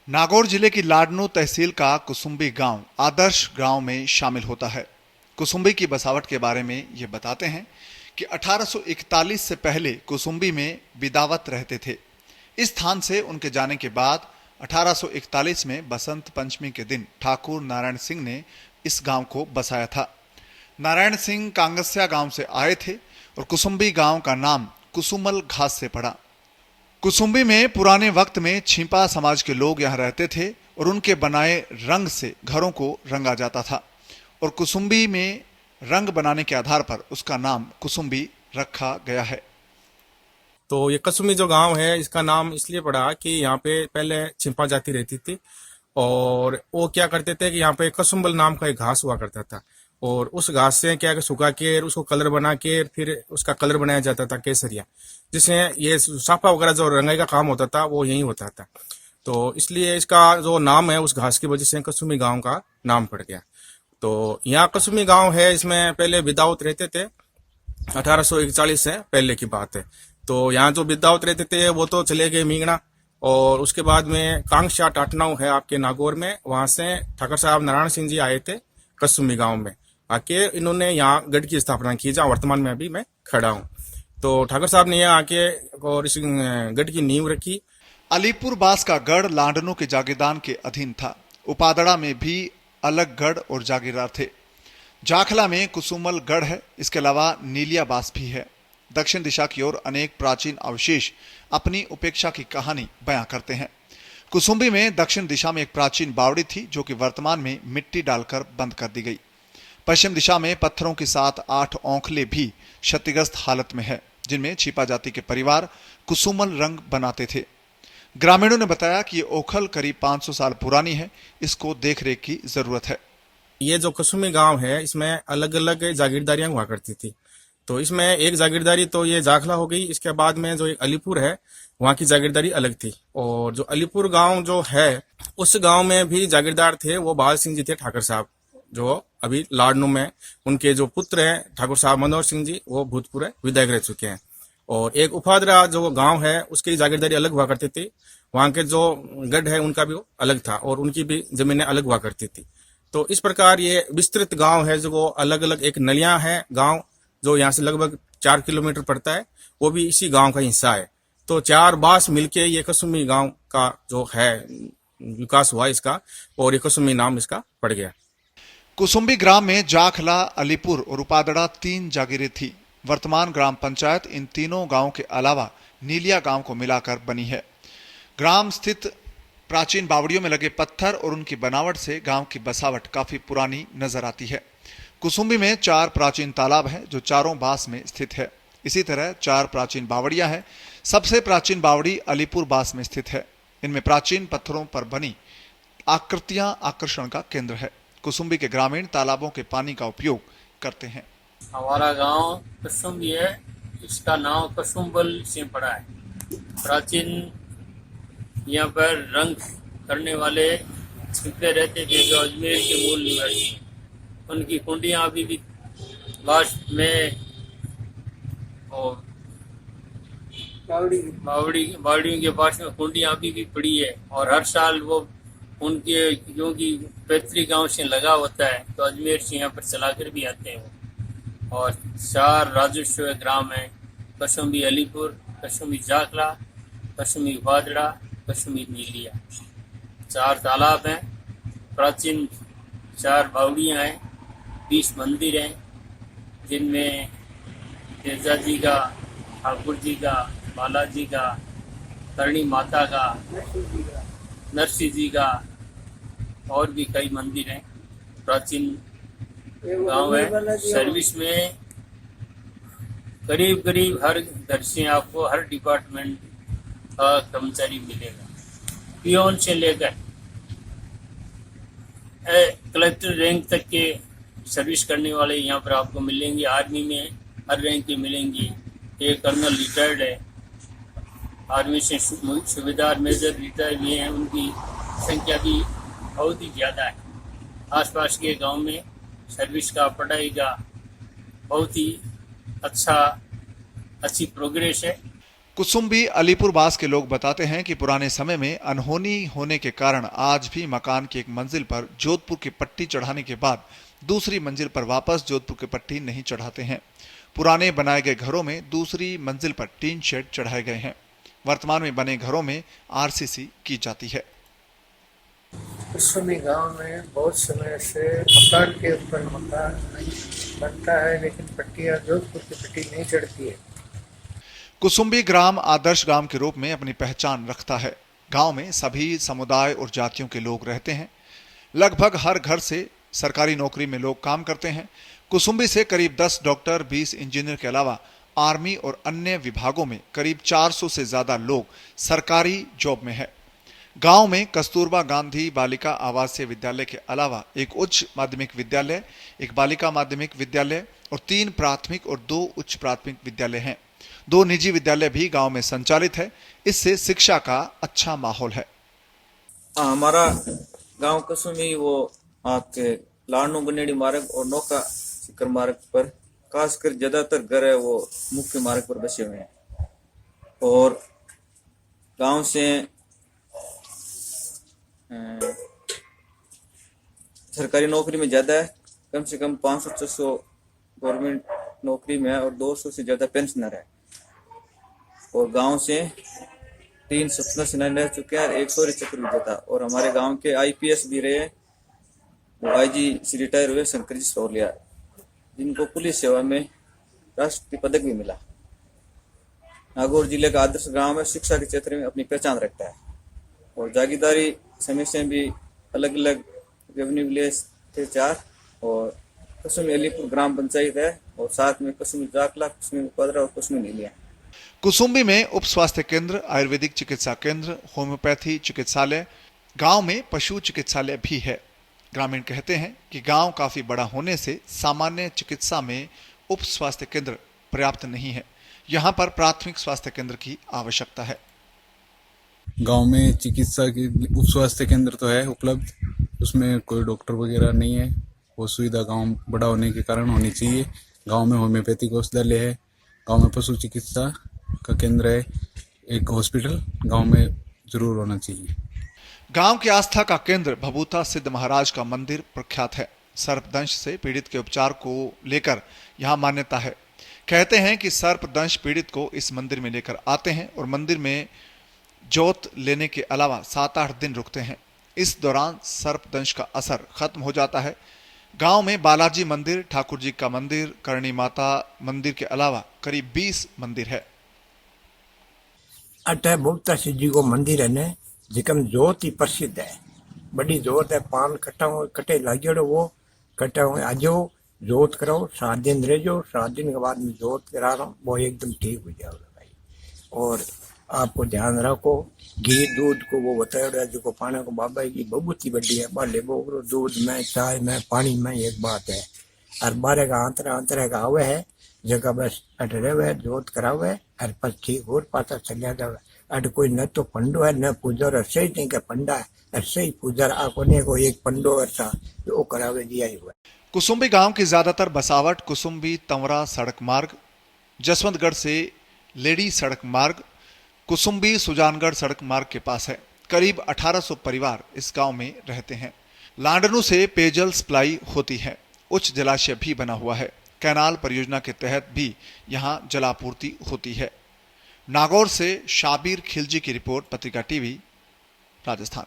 नागौर जिले की लाडनू तहसील का कुसुम्बी गांव आदर्श गांव में शामिल होता है। कुसुम्बी की बसावट के बारे में ये बताते हैं कि 1841 से पहले कुसुम्बी में बिदावत रहते थे। इस स्थान से उनके जाने के बाद 1841 में बसंत पंचमी के दिन ठाकुर नारायण सिंह ने इस गांव को बसाया था। नारायण सिंह कांगस्या गांव से आए थे और कुसुम्बी गांव का नाम कुसुमल घास से पड़ा। कुसुम्बी में पुराने वक्त में छिपा समाज के लोग यहाँ रहते थे और उनके बनाए रंग से घरों को रंगा जाता था और कुसुम्बी में रंग बनाने के आधार पर उसका नाम कुसुम्बी रखा गया है। तो ये कसुमी जो गांव है इसका नाम इसलिए पड़ा कि यहाँ पे पहले छिपा जाति रहती थी और वो क्या करते थे कि यहाँ पे कसुम्बल नाम का एक घास हुआ करता था और उस घास से क्या कि सुखा के उसको कलर बना के फिर उसका कलर बनाया जाता था केसरिया, जिससे ये साफा वगैरह जो रंगाई का काम होता था वो यही होता था। तो इसलिए इसका जो नाम है उस घास की वजह से कसुमी गांव का नाम पड़ गया। तो यहाँ कसुमी गांव है, इसमें पहले विदाउत रहते थे। 1841 से पहले की बात है। तो यहाँ जो विदाउत रहते थे वो तो चले गए मींगना और उसके बाद में कांगशा टाटनाऊ है आपके नागौर में, वहां से ठाकर साहब नारायण सिंह जी आए थे कसुमी गांव में आके। इन्होंने यहाँ गढ़ की स्थापना की जहाँ वर्तमान में अभी मैं खड़ा हूँ। तो ठाकर साहब ने यहाँ आके और इस गढ़ की नींव रखी। अलीपुर बास का गढ़ लाडनू के जागीरदार के अधीन था। उपादड़ा में भी अलग गढ़ और जागीरदार थे। जाखला में कुसुमल गढ़ है। इसके अलावा नीलिया बास भी है। दक्षिण दिशा की ओर अनेक प्राचीन अवशेष अपनी उपेक्षा की कहानी बयां करते हैं। कुसुम्बी में दक्षिण दिशा में एक प्राचीन बावड़ी थी जो कि वर्तमान में मिट्टी डालकर बंद कर दी गई। पश्चिम दिशा में पत्थरों के साथ 8 औंखले भी क्षतिग्रस्त हालत में है, जिनमें छिपा जाति के परिवार कुसुमल रंग बनाते थे। ग्रामीणों ने बताया कि ये ओखल करीब 500 साल पुरानी है। इसको देखरेख की जरूरत है। ये जो कसुमी गांव है इसमें अलग अलग जागीरदारियां हुआ करती थी। तो इसमें एक जागीरदारी तो ये जाखला हो गई। इसके बाद में जो एक अलीपुर है वहां की जागीरदारी अलग थी। और जो अलीपुर गांव जो है उस गांव में भी जागीरदार थे, वो बाल सिंह जी थे ठाकर साहब, जो अभी लाडनू में उनके जो पुत्र हैं ठाकुर साहब मनोहर सिंह जी, वो भूतपूर्व विधायक रह चुके हैं। और एक उपादरा जो गांव है उसकी जागीरदारी अलग हुआ करती थी। वहां के जो गढ़ है उनका भी अलग था और उनकी भी जमीनें अलग हुआ करती थी। तो इस प्रकार ये विस्तृत गांव है जो अलग अलग एक नलियां है गांव जो यहाँ से लगभग 4 किलोमीटर पड़ता है, वो भी इसी गांव का हिस्सा है। तो 4 बास मिलके ये कसुमी गांव का जो है विकास हुआ इसका और ये कसुमी नाम इसका पड़ गया। कुसुम्बी ग्राम में जाखला, अलीपुर और उपादड़ा 3 जागीरें थी। वर्तमान ग्राम पंचायत इन तीनों गांवों के अलावा नीलिया गांव को मिलाकर बनी है। ग्राम स्थित प्राचीन बावड़ियों में लगे पत्थर और उनकी बनावट से गांव की बसावट काफी पुरानी नजर आती है। कुसुम्बी में 4 प्राचीन तालाब हैं जो चारों बास में स्थित है। इसी तरह 4 प्राचीन बावड़ियां हैं। सबसे प्राचीन बावड़ी अलीपुर बास में स्थित है। इनमें प्राचीन पत्थरों पर बनी आकृतियां आकर्षण का केंद्र है। कुसुम्बी के ग्रामीण तालाबों के पानी का उपयोग करते हैं। हमारा गांव कुसुम्बी है, इसका नाम कुसुम्बल से पड़ा है। प्राचीन यहाँ पर रंग करने वाले छिपे रहते थे जो अजमेर के मूल निवासी हैं। उनकी कुंडियाँ अभी भी बास में और बावड़ियों के पास में कुंडियाँ अभी भी पड़ी है। और हर साल वो उनके क्योंकि पैतृक गांव से लगा होता है तो अजमेर से यहाँ पर चलाकर भी आते हैं वो। और 4 राजस्व ग्राम है, कसुम्बी अलीपुर, कसुम्बी जाखला, कसुम्बी उपादड़ा, कसुम्बी नीलिया। 4 तालाब हैं, प्राचीन 4 बावड़ियाँ हैं, 20 मंदिर हैं जिनमें तेजा जी का, ठाकुर जी का, बालाजी का, करणी माता का, नरसिंह जी का और भी कई मंदिर हैं। प्राचीन गांव है। सर्विस में करीब करीब हर घर से आपको हर डिपार्टमेंट का कर्मचारी मिलेगा, पियोन से लेकर कलेक्टर रैंक तक के सर्विस करने वाले यहाँ पर आपको मिलेंगे। आर्मी में हर रैंक के मिलेंगे। एक कर्नल रिटायर्ड है, आर्मी से सूबेदार मेजर रिटायर हुए हैं, उनकी संख्या भी बहुत ही ज़्यादा है। आसपास के गांव में सर्विस का, पढ़ाई का बहुत ही अच्छी प्रोग्रेस है। कुसुम्बी अलीपुर बास के लोग बताते हैं कि पुराने समय में अनहोनी होने के कारण आज भी मकान की एक मंजिल पर जोधपुर की पट्टी चढ़ाने के बाद दूसरी मंजिल पर वापस जोधपुर की पट्टी नहीं चढ़ाते हैं। पुराने बनाए गए घरों में दूसरी मंजिल पर टीन शेड चढ़ाए गए हैं। वर्तमान में बने घरों में आरसीसी की जाती है। कुसुम्बी गांव में बहुत समय से मकान के ऊपर मकान बनता है, लेकिन पट्टियां जोधपुर की पट्टी नहीं चढ़ती है। कुसुम्बी ग्राम आदर्श ग्राम के रूप में अपनी पहचान रखता है। गांव में सभी समुदाय और जातियों के लोग रहते हैं। लगभग हर घर से सरकारी नौकरी में लोग काम करते हैं। कुसुम्बी से करीब 10 डॉक्टर, 20 इंजीनियर के अलावा आर्मी और अन्य विभागों में करीब 400 से ज्यादा लोग सरकारी जॉब में है। गांव में कस्तूरबा गांधी बालिका आवासीय विद्यालय के अलावा एक उच्च माध्यमिक विद्यालय, एक बालिका माध्यमिक विद्यालय और 3 प्राथमिक और 2 उच्च प्राथमिक विद्यालय हैं। 2 निजी विद्यालय भी गांव में संचालित है। इससे शिक्षा का अच्छा माहौल है। हमारा गांव कुसुम्बी वो आपके लाडनू बनेड़ी मार्ग और नौका शिखर मार्ग पर खासकर ज्यादातर घर है वो मुख्य मार्ग पर बसे हुए हैं और गांव से सरकारी नौकरी में ज्यादा है, कम से कम 500-600 गवर्नमेंट नौकरी में है और 200 से ज्यादा पेंशनर है और गांव से 3 स्वतंत्र सेनानी रह चुके हैं और 1 शौर्य चक्र विजेता और हमारे गांव के आईपीएस भी रहे, वो आईजी से रिटायर हुए शंकर जी सौलिया, जिनको पुलिस सेवा में राष्ट्रीय पदक भी मिला। नागौर जिले का आदर्श गांव में शिक्षा के क्षेत्र में अपनी पहचान रखता है और जागीरदारी समस्या भी अलग अलग रेवेन्यू विलेज थे 4 और कुसुम्बी अलीपुर ग्राम पंचायत है और साथ में कुसुम्बी जाकला, कुसुम्बी पदरा और कुसुम्बी नीलिया। कुसुम्बी में उप स्वास्थ्य केंद्र, आयुर्वेदिक चिकित्सा केंद्र, होम्योपैथी चिकित्सालय, गांव में पशु चिकित्सालय भी है। ग्रामीण कहते हैं कि गांव काफी बड़ा होने से सामान्य चिकित्सा में उप स्वास्थ्य केंद्र पर्याप्त नहीं है। यहां पर प्राथमिक स्वास्थ्य केंद्र की आवश्यकता है। गांव में चिकित्सा की उप स्वास्थ्य केंद्र तो है उपलब्ध, उसमें कोई डॉक्टर वगैरह नहीं है। वो सुविधा गांव बड़ा होने के कारण होनी चाहिए। गांव में होम्योपैथिक औषधालय है, गांव में पशु चिकित्सा का केंद्र है, एक हॉस्पिटल गांव में जरूर होना चाहिए। गांव की आस्था का केंद्र भभूता सिद्ध महाराज का मंदिर प्रख्यात है। सर्पदंश से पीड़ित के उपचार को लेकर यहां मान्यता है। कहते हैं कि सर्पदंश पीड़ित को इस मंदिर में लेकर आते हैं और मंदिर में जोत लेने के अलावा 7-8 दिन रुकते हैं। इस दौरान सर्पदंश का असर खत्म हो जाता है। गांव में बालाजी मंदिर, ठाकुर जी का मंदिर, करणी माता मंदिर के अलावा करीब 20 मंदिर है। अटे भूता शिव जी को मंदिर है ने, जिकम जोत ही प्रसिद्ध है। बड़ी जोत है, पान कटे लागेड़ो वो कटा आजो जोत कराओ, 7 दिन रह जाओ, 7 दिन के बाद में जोत करा रहा हूँ, वो एकदम ठीक हो जाएगा भाई। और आपको ध्यान रखो, घी दूध को वो बताया जो पाने को बाबा की बहुत ही बड़ी है। बाले बोगरो दूध में, चाय में, पानी में एक बात है। और 12 का अंतरा का आवे है जगह बस अटरे हुए जोत करावे और पर ठीक और पाता चलिया जावे। अट कोई न तो पंडो है न पूजर, ऐसे ही नहीं के पंडा है, ऐसे ही पूजर आकोने को एक पंडो ऐसा वो करावे दिया ही हुआ। कुसुम्बी गांव की ज्यादातर बसावट कुसुम्बी तंवरा सड़क मार्ग, जसवंतगढ़ से लेडी सड़क मार्ग, कुसुम्बी सुजानगढ़ सड़क मार्ग के पास है। करीब 1800 परिवार इस गांव में रहते हैं। लाडनू से पेयजल सप्लाई होती है। उच्च जलाशय भी बना हुआ है। कैनाल परियोजना के तहत भी यहां जलापूर्ति होती है। नागौर से शाबिर खिलजी की रिपोर्ट, पत्रिका टीवी, राजस्थान।